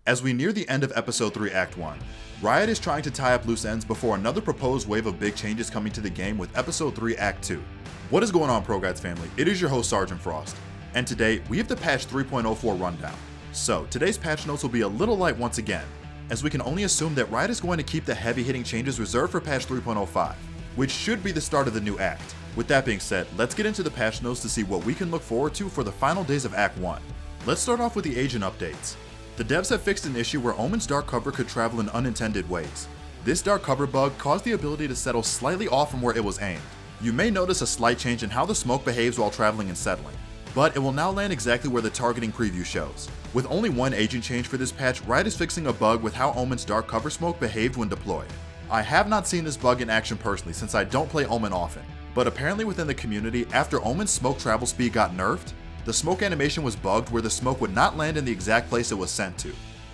As we near the end of Episode 3 Act 1, Riot is trying to tie up loose ends before another proposed wave of big changes coming to the game with Episode 3 Act 2. What is going on, ProGuides family? It is your host Sergeant Frost, and today we have the patch 3.04 rundown. So today's patch notes will be a little light once again, as we can only assume that Riot is going to keep the heavy hitting changes reserved for patch 3.05, which should be the start of the new act. With that being said, let's get into the patch notes to see what we can look forward to for the final days of Act 1. Let's start off with the agent updates. The devs have fixed an issue where Omen's dark cover could travel in unintended ways. This dark cover bug caused the ability to settle slightly off from where it was aimed. You may notice a slight change in how the smoke behaves while traveling and settling, but it will now land exactly where the targeting preview shows. With only one agent change for this patch, Riot is fixing a bug with how Omen's dark cover smoke behaved when deployed. I have not seen this bug in action personally since I don't play Omen often, but apparently within the community, after Omen's smoke travel speed got nerfed, the smoke animation was bugged where the smoke would not land in the exact place it was sent to.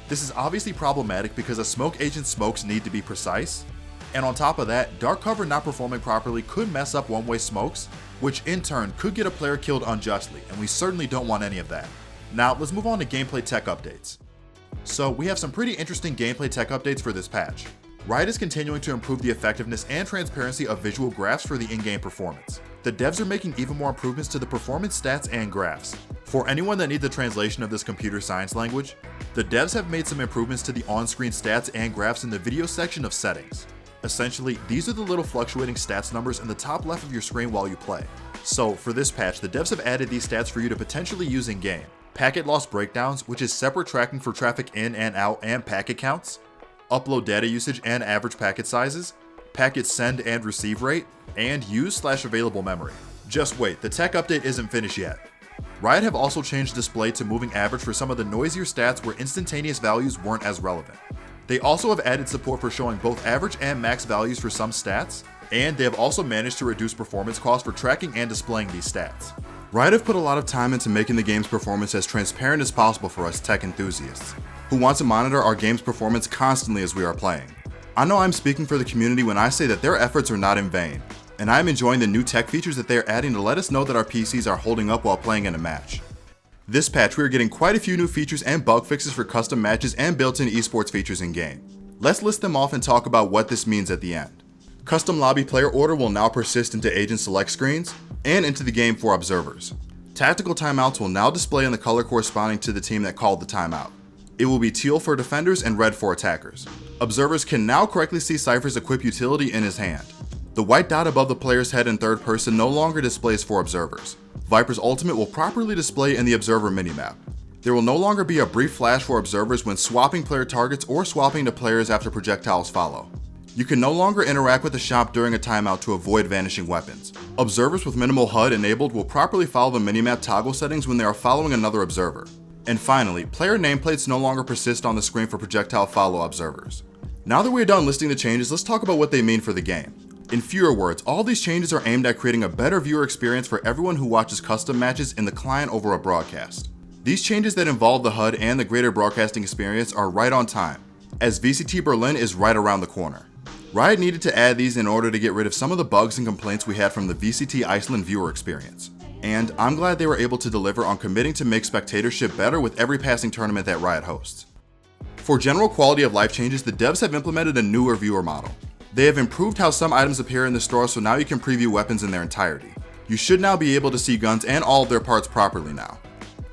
This is obviously problematic because a smoke agent's smokes need to be precise, and on top of that, dark cover not performing properly could mess up one-way smokes, which in turn could get a player killed unjustly, and we certainly don't want any of that. Now let's move on to gameplay tech updates. So we have some pretty interesting gameplay tech updates for this patch. Riot is continuing to improve the effectiveness and transparency of visual graphs for the in-game performance. The devs are making even more improvements to the performance stats and graphs. For anyone that needs a translation of this computer science language, the devs have made some improvements to the on-screen stats and graphs in the video section of settings. Essentially, these are the little fluctuating stats numbers in the top left of your screen while you play. So for this patch, the devs have added these stats for you to potentially use in-game. Packet loss breakdowns, which is separate tracking for traffic in and out and packet counts, upload data usage and average packet sizes, packet send and receive rate, and use/available memory. Just wait, the tech update isn't finished yet. Riot have also changed display to moving average for some of the noisier stats where instantaneous values weren't as relevant. They also have added support for showing both average and max values for some stats, and they have also managed to reduce performance costs for tracking and displaying these stats. Riot have put a lot of time into making the game's performance as transparent as possible for us tech enthusiasts, who want to monitor our game's performance constantly as we are playing. I know I'm speaking for the community when I say that their efforts are not in vain, and I'm enjoying the new tech features that they are adding to let us know that our PCs are holding up while playing in a match. This patch, we are getting quite a few new features and bug fixes for custom matches and built-in esports features in game. Let's list them off and talk about what this means at the end. Custom lobby player order will now persist into agent select screens and into the game for observers. Tactical timeouts will now display in the color corresponding to the team that called the timeout. It will be teal for defenders and red for attackers. Observers can now correctly see Cypher's equip utility in his hand. The white dot above the player's head in third person no longer displays for observers. Viper's ultimate will properly display in the observer minimap. There will no longer be a brief flash for observers when swapping player targets or swapping to players after projectiles follow. You can no longer interact with the shop during a timeout to avoid vanishing weapons. Observers with minimal HUD enabled will properly follow the minimap toggle settings when they are following another observer. And finally, player nameplates no longer persist on the screen for projectile follow observers. Now that we're done listing the changes, let's talk about what they mean for the game. In fewer words, all these changes are aimed at creating a better viewer experience for everyone who watches custom matches in the client over a broadcast. These changes that involve the HUD and the greater broadcasting experience are right on time, as VCT Berlin is right around the corner. Riot needed to add these in order to get rid of some of the bugs and complaints we had from the VCT Iceland viewer experience. And I'm glad they were able to deliver on committing to make spectatorship better with every passing tournament that Riot hosts. For general quality of life changes, the devs have implemented a newer viewer model. They have improved how some items appear in the store, so now you can preview weapons in their entirety. You should now be able to see guns and all of their parts properly now.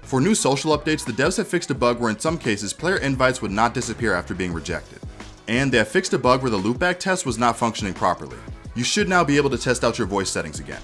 For new social updates, the devs have fixed a bug where in some cases player invites would not disappear after being rejected. And they have fixed a bug where the loopback test was not functioning properly. You should now be able to test out your voice settings again.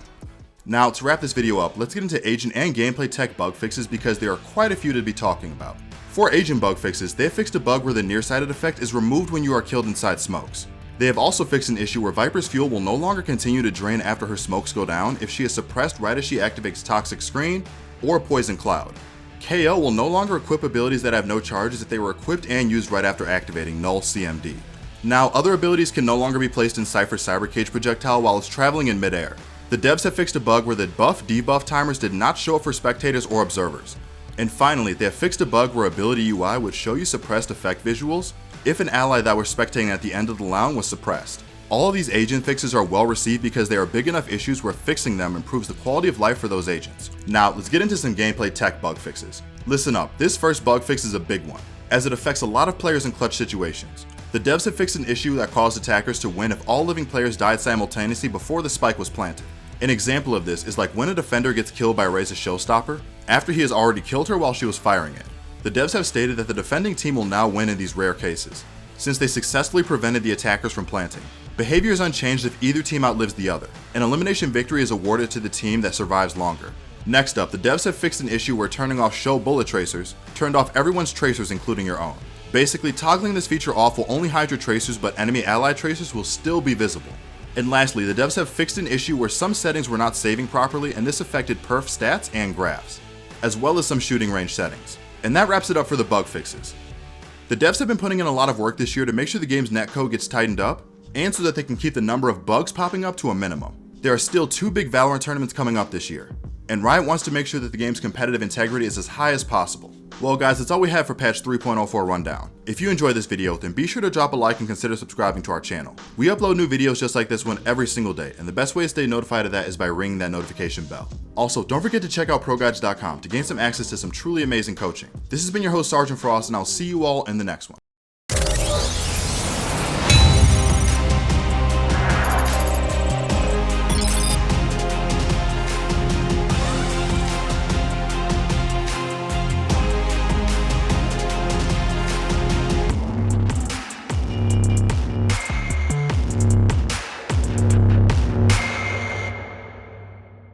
Now, to wrap this video up, let's get into agent and gameplay tech bug fixes because there are quite a few to be talking about. For agent bug fixes, they have fixed a bug where the nearsighted effect is removed when you are killed inside smokes. They have also fixed an issue where Viper's fuel will no longer continue to drain after her smokes go down if she is suppressed right as she activates Toxic Screen or Poison Cloud. KO will no longer equip abilities that have no charges if they were equipped and used right after activating Null CMD. Now, other abilities can no longer be placed in Cypher's Cyber Cage projectile while it's traveling in midair. The devs have fixed a bug where the buff-debuff timers did not show up for spectators or observers. And finally, they have fixed a bug where ability UI would show you suppressed effect visuals if an ally that were spectating at the end of the round was suppressed. All of these agent fixes are well received because they are big enough issues where fixing them improves the quality of life for those agents. Now, let's get into some gameplay tech bug fixes. Listen up, this first bug fix is a big one. as it affects a lot of players in clutch situations. The devs have fixed an issue that caused attackers to win if all living players died simultaneously before the spike was planted. An example of this is like when a defender gets killed by Rey's showstopper, after he has already killed her while she was firing it. The devs have stated that the defending team will now win in these rare cases, since they successfully prevented the attackers from planting. Behavior is unchanged if either team outlives the other. An elimination victory is awarded to the team that survives longer. Next up, the devs have fixed an issue where turning off show bullet tracers turned off everyone's tracers including your own. Basically, toggling this feature off will only hide your tracers, but enemy allied tracers will still be visible. And lastly, the devs have fixed an issue where some settings were not saving properly, and this affected perf stats and graphs, as well as some shooting range settings. And that wraps it up for the bug fixes. The devs have been putting in a lot of work this year to make sure the game's netcode gets tightened up, and so that they can keep the number of bugs popping up to a minimum. There are still 2 big Valorant tournaments coming up this year, and Riot wants to make sure that the game's competitive integrity is as high as possible. Well guys, that's all we have for patch 3.04 rundown. If you enjoyed this video, then be sure to drop a like and consider subscribing to our channel. We upload new videos just like this one every single day, and the best way to stay notified of that is by ringing that notification bell. Also, don't forget to check out ProGuides.com to gain some access to some truly amazing coaching. This has been your host Sergeant Frost, and I'll see you all in the next one.